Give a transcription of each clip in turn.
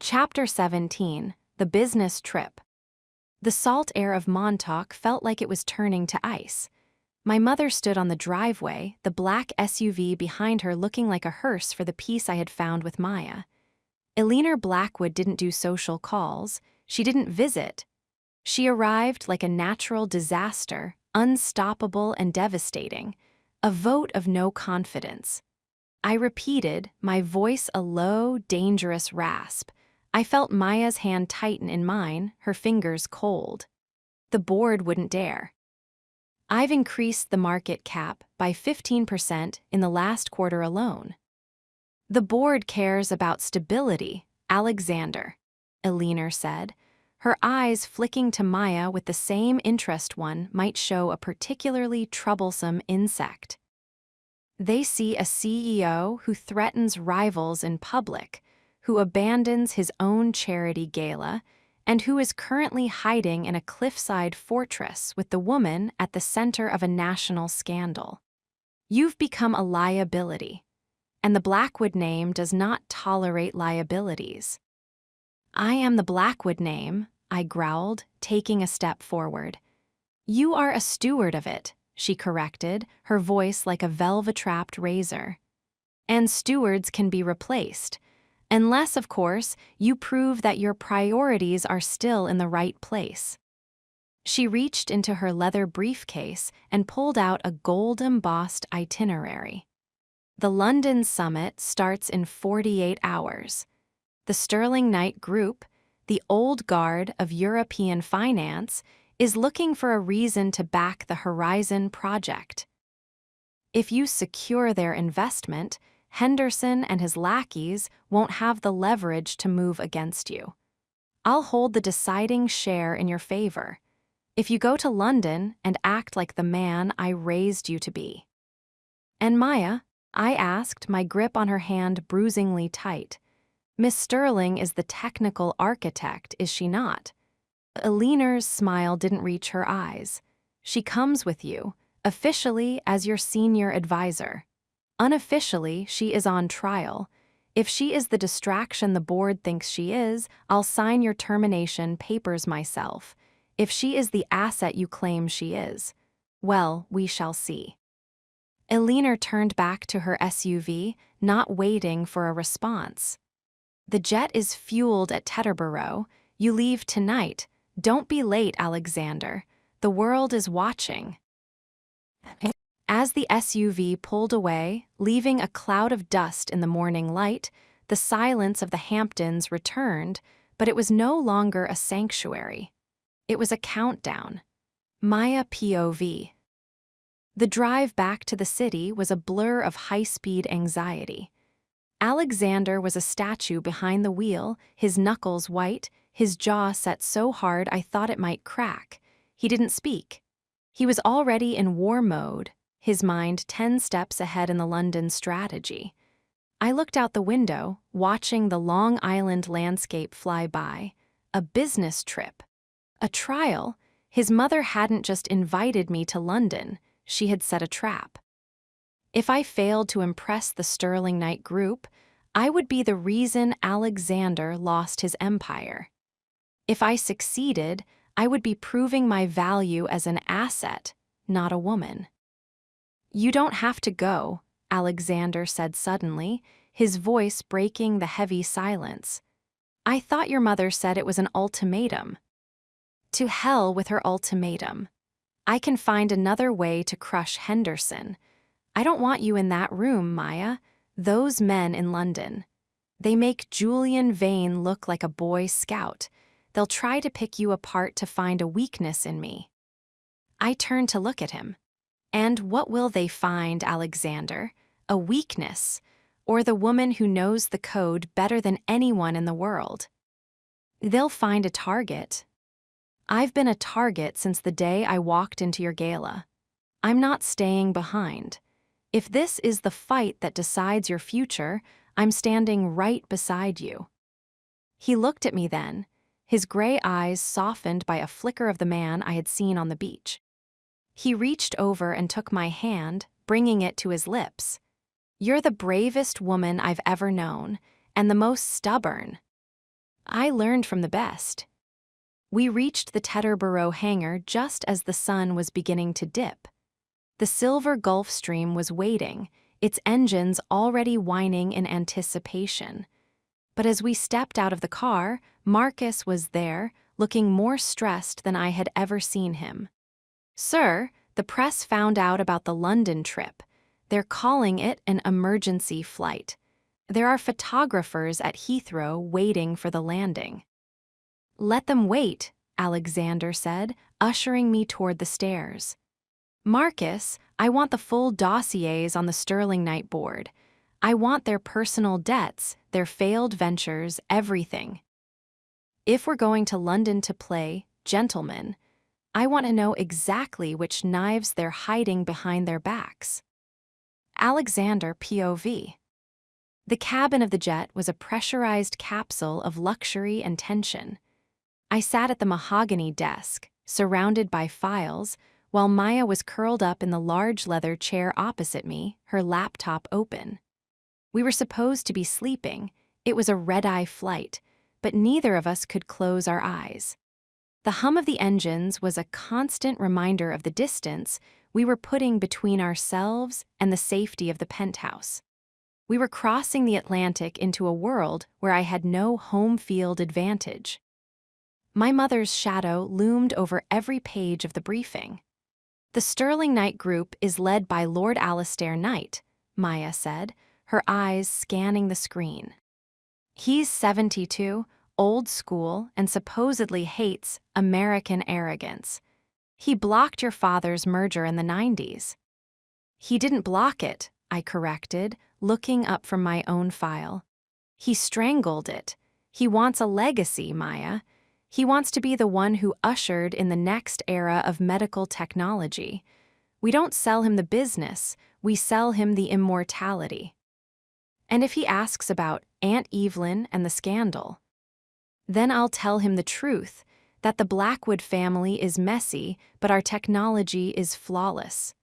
Chapter 17, The Business Trip. The salt air of Montauk felt like it was turning to ice. My mother stood on the driveway, the black SUV behind her looking like a hearse for the peace I had found with Maya. Eleanor Blackwood didn't do social calls. She didn't visit. She arrived like a natural disaster, unstoppable and devastating, a vote of no confidence. I repeated, my voice a low, dangerous rasp. I felt Maya's hand tighten in mine, her fingers cold. The board wouldn't dare. I've increased the market cap by 15% in the last quarter alone. The board cares about stability, Alexander, Eleanor said, her eyes flicking to Maya with the same interest one might show a particularly troublesome insect. They see a CEO who threatens rivals in public, who abandons his own charity gala, and who is currently hiding in a cliffside fortress with the woman at the center of a national scandal. You've become a liability, and the Blackwood name does not tolerate liabilities. I am the Blackwood name, I growled, taking a step forward. You are a steward of it, she corrected, her voice like a velvet-trapped razor. And stewards can be replaced. Unless, of course, you prove that your priorities are still in the right place. She reached into her leather briefcase and pulled out a gold-embossed itinerary. The London summit starts in 48 hours. The Sterling Knight Group, the old guard of European finance, is looking for a reason to back the Horizon project. If you secure their investment, Henderson and his lackeys won't have the leverage to move against you. I'll hold the deciding share in your favor, if you go to London and act like the man I raised you to be. And Maya, I asked, my grip on her hand bruisingly tight. Miss Sterling is the technical architect, is she not? Eleanor's smile didn't reach her eyes. She comes with you, officially as your senior advisor. Unofficially, she is on trial. If she is the distraction the board thinks she is, I'll sign your termination papers myself. If she is the asset you claim she is, well, we shall see. Eleanor turned back to her SUV, not waiting for a response. The jet is fueled at Teterboro. You leave tonight. Don't be late, Alexander. The world is watching. As the SUV pulled away, leaving a cloud of dust in the morning light, the silence of the Hamptons returned, but it was no longer a sanctuary. It was a countdown. Maya POV. The drive back to the city was a blur of high-speed anxiety. Alexander was a statue behind the wheel, his knuckles white, his jaw set so hard I thought it might crack. He didn't speak. He was already in war mode, his mind 10 steps ahead in the London strategy. I looked out the window, watching the Long Island landscape fly by. A business trip. A trial. His mother hadn't just invited me to London, she had set a trap. If I failed to impress the Sterling Knight Group, I would be the reason Alexander lost his empire. If I succeeded, I would be proving my value as an asset, not a woman. You don't have to go, Alexander said suddenly, his voice breaking the heavy silence. I thought your mother said it was an ultimatum. To hell with her ultimatum. I can find another way to crush Henderson. I don't want you in that room, Maya. Those men in London. They make Julian Vane look like a Boy Scout. They'll try to pick you apart to find a weakness in me. I turned to look at him. And what will they find, Alexander? A weakness, or the woman who knows the code better than anyone in the world? They'll find a target. I've been a target since the day I walked into your gala. I'm not staying behind. If this is the fight that decides your future, I'm standing right beside you. He looked at me then, his gray eyes softened by a flicker of the man I had seen on the beach. He reached over and took my hand, bringing it to his lips. You're the bravest woman I've ever known, and the most stubborn. I learned from the best. We reached the Teterboro hangar just as the sun was beginning to dip. The silver Gulf Stream was waiting, its engines already whining in anticipation. But as we stepped out of the car, Marcus was there, looking more stressed than I had ever seen him. "Sir, the press found out about the London trip. They're calling it an emergency flight. There are photographers at Heathrow waiting for the landing." "Let them wait," Alexander said, ushering me toward the stairs. "Marcus, I want the full dossiers on the Sterling Knight board. I want their personal debts, their failed ventures, everything. If we're going to London to play gentlemen, I want to know exactly which knives they're hiding behind their backs." Alexander POV. The cabin of the jet was a pressurized capsule of luxury and tension. I sat at the mahogany desk, surrounded by files, while Maya was curled up in the large leather chair opposite me, her laptop open. We were supposed to be sleeping. It was a red-eye flight, but neither of us could close our eyes. The hum of the engines was a constant reminder of the distance we were putting between ourselves and the safety of the penthouse. We were crossing the Atlantic into a world where I had no home field advantage. My mother's shadow loomed over every page of the briefing. "The Sterling Knight Group is led by Lord Alistair Knight," Maya said, her eyes scanning the screen. "He's 72, old school, and supposedly hates American arrogance. He blocked your father's merger in the 90s. "He didn't block it," I corrected, looking up from my own file. "He strangled it. He wants a legacy, Maya. He wants to be the one who ushered in the next era of medical technology. We don't sell him the business, we sell him the immortality. And if he asks about Aunt Evelyn and the scandal, then I'll tell him the truth, that the Blackwood family is messy, but our technology is flawless."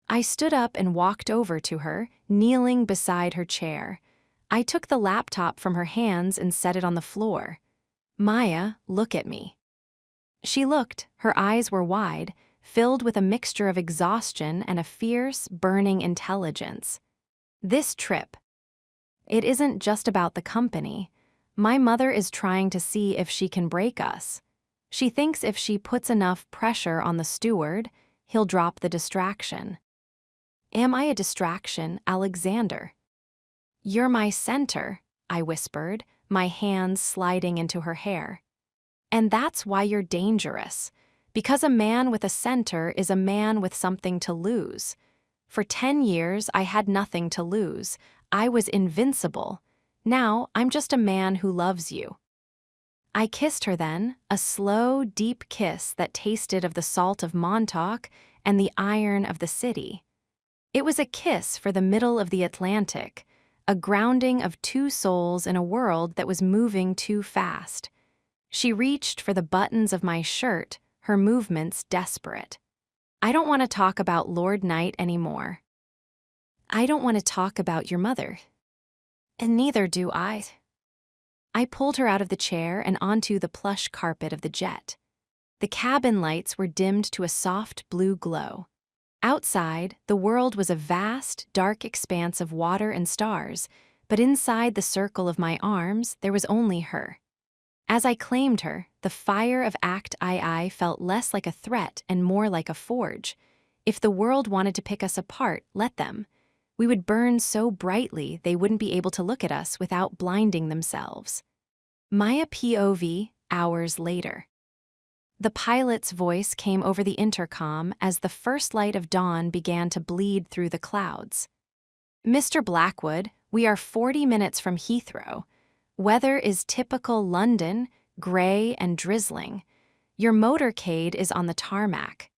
I stood up and walked over to her, kneeling beside her chair. I took the laptop from her hands and set it on the floor. "Maya, look at me." She looked, her eyes were wide, filled with a mixture of exhaustion and a fierce, burning intelligence. "This trip, it isn't just about the company. My mother is trying to see if she can break us. She thinks if she puts enough pressure on the steward, he'll drop the distraction." "Am I a distraction, Alexander?" "You're my center," I whispered, my hands sliding into her hair. "And that's why you're dangerous. Because a man with a center is a man with something to lose. For 10 years, I had nothing to lose. I was invincible. Now, I'm just a man who loves you." I kissed her then, a slow, deep kiss that tasted of the salt of Montauk and the iron of the city. It was a kiss for the middle of the Atlantic, a grounding of two souls in a world that was moving too fast. She reached for the buttons of my shirt, her movements desperate. "I don't want to talk about Lord Knight anymore." "I don't want to talk about your mother." "And neither do I." I pulled her out of the chair and onto the plush carpet of the jet. The cabin lights were dimmed to a soft blue glow. Outside, the world was a vast, dark expanse of water and stars, but inside the circle of my arms, there was only her. As I claimed her, the fire of Act II felt less like a threat and more like a forge. If the world wanted to pick us apart, let them. We would burn so brightly they wouldn't be able to look at us without blinding themselves. Maya POV, hours later. The pilot's voice came over the intercom as the first light of dawn began to bleed through the clouds. "Mr. Blackwood, we are 40 minutes from Heathrow. Weather is typical London, gray and drizzling. Your motorcade is on the tarmac."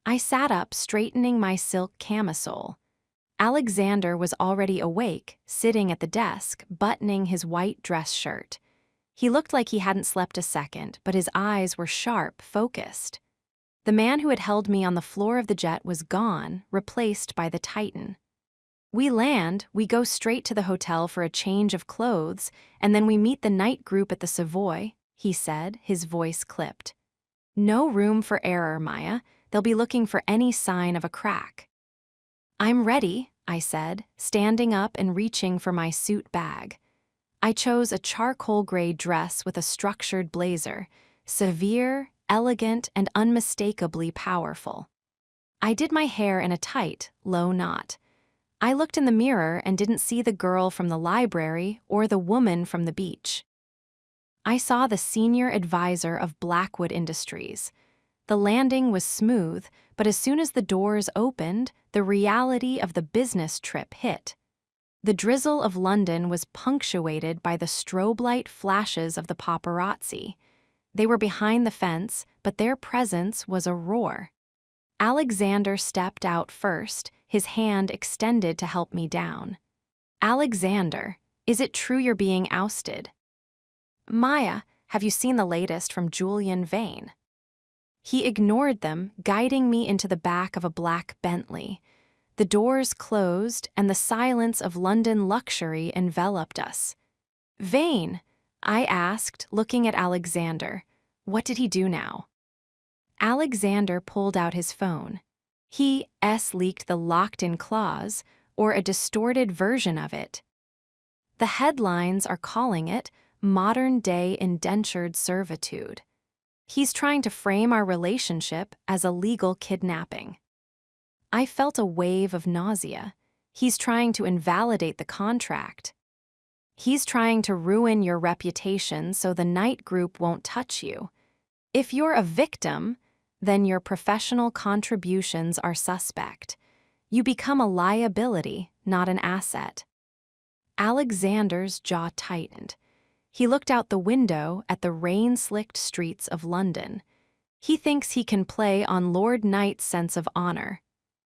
I sat up, straightening my silk camisole. Alexander was already awake, sitting at the desk, buttoning his white dress shirt. He looked like he hadn't slept a second, but his eyes were sharp, focused. The man who had held me on the floor of the jet was gone, replaced by the Titan. We land, we go straight to the hotel for a change of clothes, and then we meet the night group at the Savoy, he said, his voice clipped. No room for error, Maya. They'll be looking for any sign of a crack. I'm ready, I said, standing up and reaching for my suit bag. I chose a charcoal gray dress with a structured blazer, severe, elegant, and unmistakably powerful. I did my hair in a tight, low knot. I looked in the mirror and didn't see the girl from the library or the woman from the beach. I saw the senior advisor of Blackwood Industries. The landing was smooth, but as soon as the doors opened, the reality of the business trip hit. The drizzle of London was punctuated by the strobe light flashes of the paparazzi. They were behind the fence, but their presence was a roar. Alexander stepped out first, his hand extended to help me down. Alexander, is it true you're being ousted? Maya, have you seen the latest from Julian Vane? He ignored them, guiding me into the back of a black Bentley. The doors closed, and the silence of London luxury enveloped us. Vane, I asked, looking at Alexander. What did he do now? Alexander pulled out his phone. He leaked the locked-in clause, or a distorted version of it. The headlines are calling it modern-day indentured servitude. He's trying to frame our relationship as a legal kidnapping. I felt a wave of nausea. He's trying to invalidate the contract. He's trying to ruin your reputation so the night group won't touch you. If you're a victim, then your professional contributions are suspect. You become a liability, not an asset. Alexander's jaw tightened. He looked out the window at the rain-slicked streets of London. He thinks he can play on Lord Knight's sense of honor.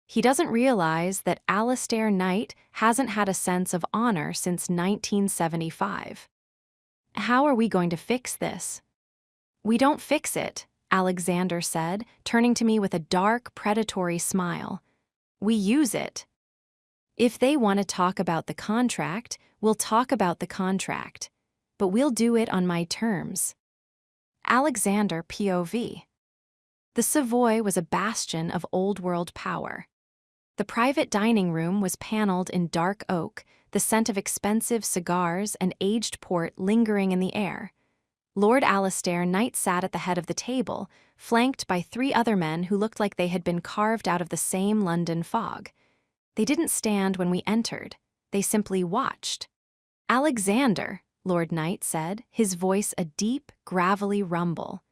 He doesn't realize that Alistair Knight hasn't had a sense of honor since 1975. How are we going to fix this? We don't fix it, Alexander said, turning to me with a dark, predatory smile. We use it. If they want to talk about the contract, we'll talk about the contract. But we'll do it on my terms. Alexander POV. The Savoy was a bastion of old-world power. The private dining room was paneled in dark oak, the scent of expensive cigars and aged port lingering in the air. Lord Alistair Knight sat at the head of the table, flanked by 3 other men who looked like they had been carved out of the same London fog. They didn't stand when we entered. They simply watched. Alexander, Lord Knight said, his voice a deep, gravelly rumble.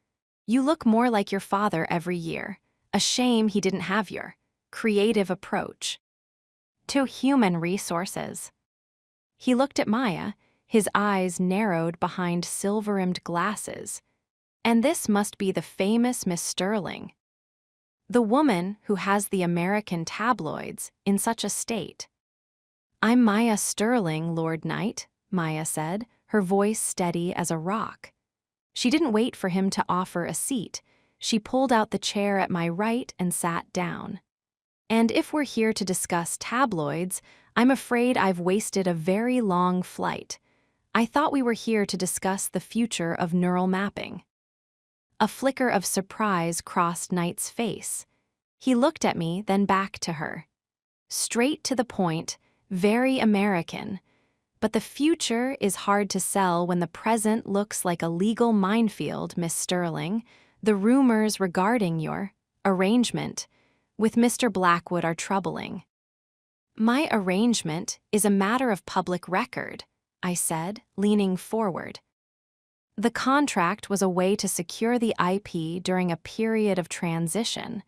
You look more like your father every year. A shame he didn't have your creative approach to human resources. He looked at Maya, his eyes narrowed behind silver-rimmed glasses. And this must be the famous Miss Sterling, the woman who has the American tabloids in such a state. I'm Maya Sterling, Lord Knight, Maya said, her voice steady as a rock. She didn't wait for him to offer a seat. She pulled out the chair at my right and sat down. And if we're here to discuss tabloids, I'm afraid I've wasted a very long flight. I thought we were here to discuss the future of neural mapping. A flicker of surprise crossed Knight's face. He looked at me, then back to her. Straight to the point, very American. But the future is hard to sell when the present looks like a legal minefield, Miss Sterling. The rumors regarding your arrangement with Mr. Blackwood are troubling. My arrangement is a matter of public record, I said, leaning forward. The contract was a way to secure the IP during a period of transition.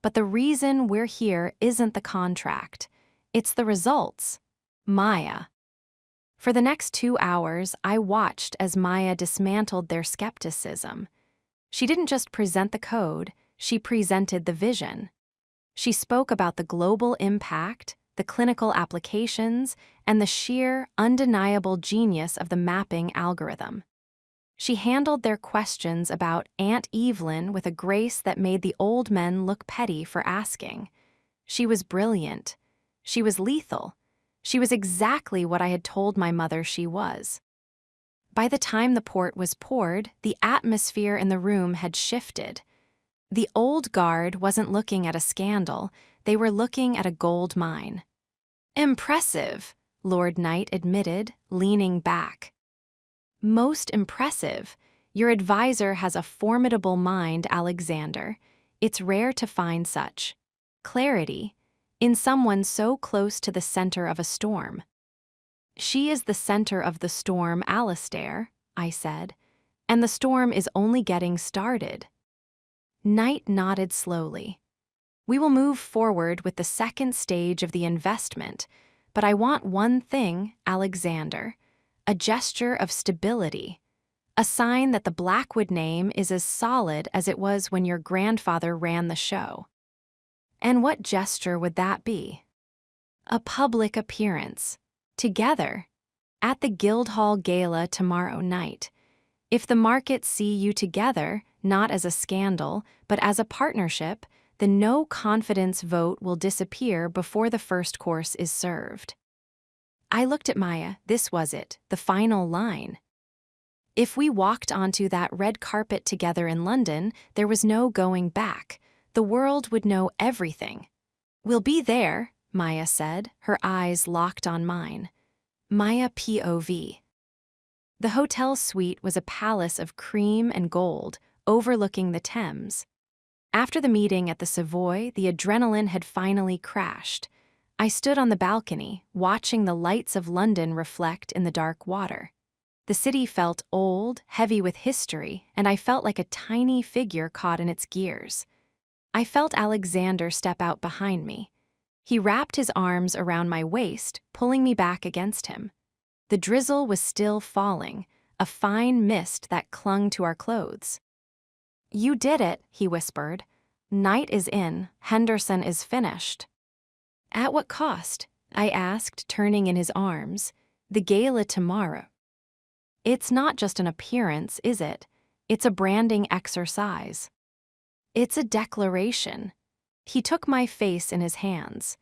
But the reason we're here isn't the contract. It's the results. Maya. For the next 2 hours, I watched as Maya dismantled their skepticism. She didn't just present the code, she presented the vision. She spoke about the global impact, the clinical applications, and the sheer, undeniable genius of the mapping algorithm. She handled their questions about Aunt Evelyn with a grace that made the old men look petty for asking. She was brilliant. She was lethal. She was exactly what I had told my mother she was. By the time the port was poured, the atmosphere in the room had shifted. The old guard wasn't looking at a scandal, they were looking at a gold mine. Impressive, Lord Knight admitted, leaning back. Most impressive. Your advisor has a formidable mind, Alexander. It's rare to find such clarity in someone so close to the center of a storm. She is the center of the storm, Alistair, I said, and the storm is only getting started. Knight nodded slowly. We will move forward with the second stage of the investment, but I want one thing, Alexander, a gesture of stability, a sign that the Blackwood name is as solid as it was when your grandfather ran the show. And what gesture would that be? A public appearance, together, at the Guildhall Gala tomorrow night. If the markets see you together, not as a scandal, but as a partnership, the no-confidence vote will disappear before the first course is served. I looked at Maya. This was it, the final line. If we walked onto that red carpet together in London, there was no going back. The world would know everything. We'll be there, Maya said, her eyes locked on mine. Maya POV. The hotel suite was a palace of cream and gold, overlooking the Thames. After the meeting at the Savoy, the adrenaline had finally crashed. I stood on the balcony, watching the lights of London reflect in the dark water. The city felt old, heavy with history, and I felt like a tiny figure caught in its gears. I felt Alexander step out behind me. He wrapped his arms around my waist, pulling me back against him. The drizzle was still falling, a fine mist that clung to our clothes. You did it, he whispered. Knight is in, Henderson is finished. At what cost? I asked, turning in his arms. The gala tomorrow. It's not just an appearance, is it? It's a branding exercise. It's a declaration. He took my face in his hands.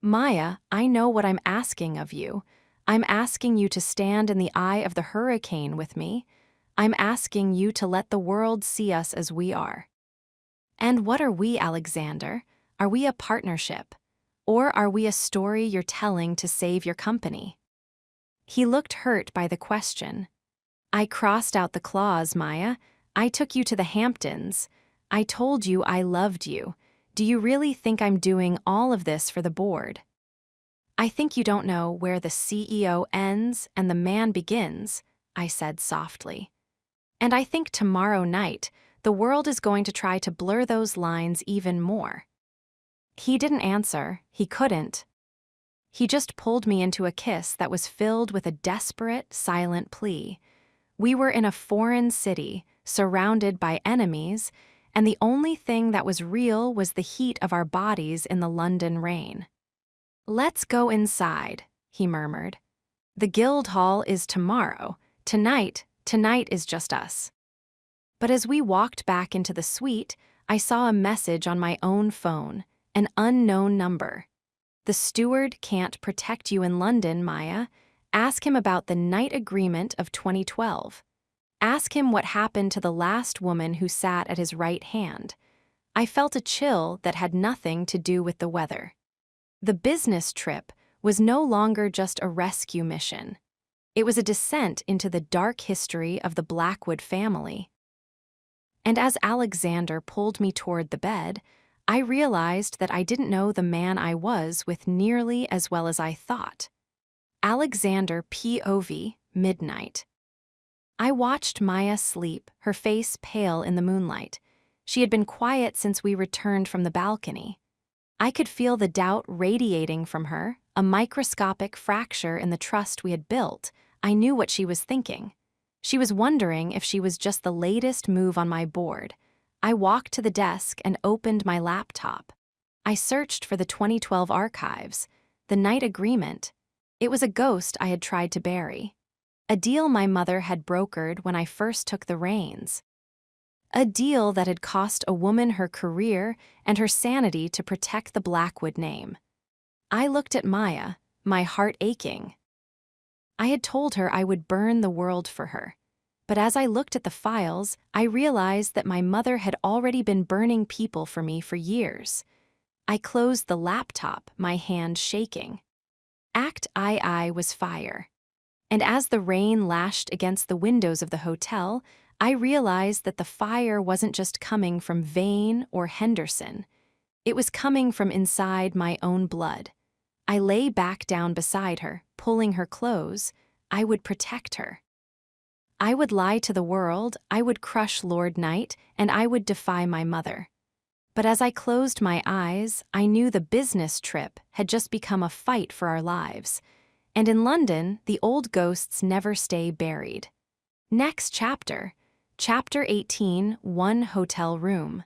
Maya, I know what I'm asking of you. I'm asking you to stand in the eye of the hurricane with me. I'm asking you to let the world see us as we are. And what are we, Alexander? Are we a partnership? Or are we a story you're telling to save your company? He looked hurt by the question. I crossed out the clause, Maya. I took you to the Hamptons. I told you I loved you. Do you really think I'm doing all of this for the board? I think you don't know where the CEO ends and the man begins, I said softly. And I think tomorrow night, the world is going to try to blur those lines even more. He didn't answer. He couldn't. He just pulled me into a kiss that was filled with a desperate, silent plea. We were in a foreign city, surrounded by enemies, and the only thing that was real was the heat of our bodies in the London rain. Let's go inside, he murmured. The Guildhall is tomorrow. Tonight is just us. But as we walked back into the suite, I saw a message on my own phone, an unknown number. The steward can't protect you in London, Maya. Ask him about the night agreement of 2012. Ask him what happened to the last woman who sat at his right hand. I felt a chill that had nothing to do with the weather. The business trip was no longer just a rescue mission. It was a descent into the dark history of the Blackwood family. And as Alexander pulled me toward the bed, I realized that I didn't know the man I was with nearly as well as I thought. Alexander POV, midnight. I watched Maya sleep, her face pale in the moonlight. She had been quiet since we returned from the balcony. I could feel the doubt radiating from her, a microscopic fracture in the trust we had built. I knew what she was thinking. She was wondering if she was just the latest move on my board. I walked to the desk and opened my laptop. I searched for the 2012 archives, the night agreement. It was a ghost I had tried to bury. A deal my mother had brokered when I first took the reins. A deal that had cost a woman her career and her sanity to protect the Blackwood name. I looked at Maya, my heart aching. I had told her I would burn the world for her. But as I looked at the files, I realized that my mother had already been burning people for me for years. I closed the laptop, my hand shaking. Act II was fire. And as the rain lashed against the windows of the hotel, I realized that the fire wasn't just coming from Vane or Henderson. It was coming from inside my own blood. I lay back down beside her, pulling her close. I would protect her. I would lie to the world, I would crush Lord Knight, and I would defy my mother. But as I closed my eyes, I knew the business trip had just become a fight for our lives. And in London, the old ghosts never stay buried. Next chapter, Chapter 18, One Hotel Room.